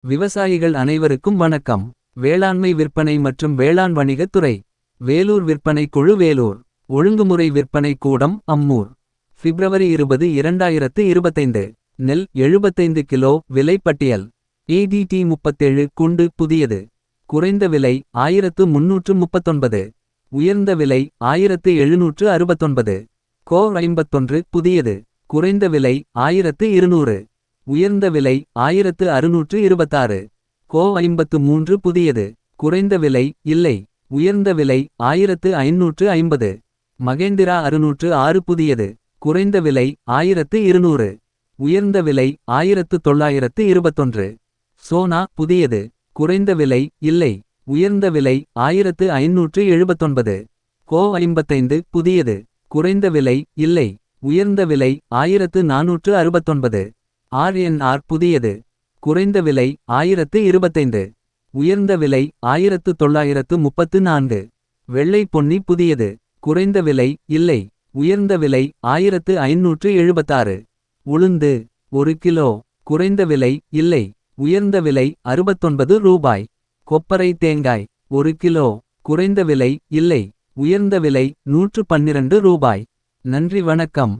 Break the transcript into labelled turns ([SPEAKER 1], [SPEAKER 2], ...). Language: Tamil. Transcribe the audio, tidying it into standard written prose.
[SPEAKER 1] விவசாயிகள் அனைவருக்கும் வணக்கம். வேளாண்மை விற்பனை மற்றும் வேளாண் வணிகத் துறை. வேலூர் விற்பனை குழு வேலூர். ஒழுங்குமுறை விற்பனை கூடம் அம்மூர். பிப்ரவரி 20 2025. நெல் 75 கிலோ விலை பட்டியல். ADT 37 குண்டு புதியது. குறைந்த விலை 1339. உயர்ந்த விலை 1769. கோ 51 புதியது. குறைந்த விலை 1200. உயர்ந்த விலை 1626. கோ 53 புதியது. குறைந்த விலை இல்லை. உயர்ந்த விலை 1550. மகேந்திரா 606 புதியது. குறைந்த விலை 1200. உயர்ந்த விலை 1921. சோனா புதியது. குறைந்த விலை இல்லை. உயர்ந்த விலை 1579. கோ 55 புதியது. குறைந்த விலை இல்லை. உயர்ந்த விலை 1469. RNR புதியது. குறைந்த விலை 1025. உயர்ந்த விலை 1934. வெள்ளை பொன்னி புதியது. குறைந்த விலை இல்லை. உயர்ந்த விலை 1576. உளுந்து 1 கிலோ. குறைந்த விலை இல்லை. உயர்ந்த விலை 69 ரூபாய். கொப்பரை தேங்காய் 1 கிலோ. குறைந்த விலை இல்லை. உயர்ந்த விலை 112 ரூபாய். நன்றி வணக்கம்.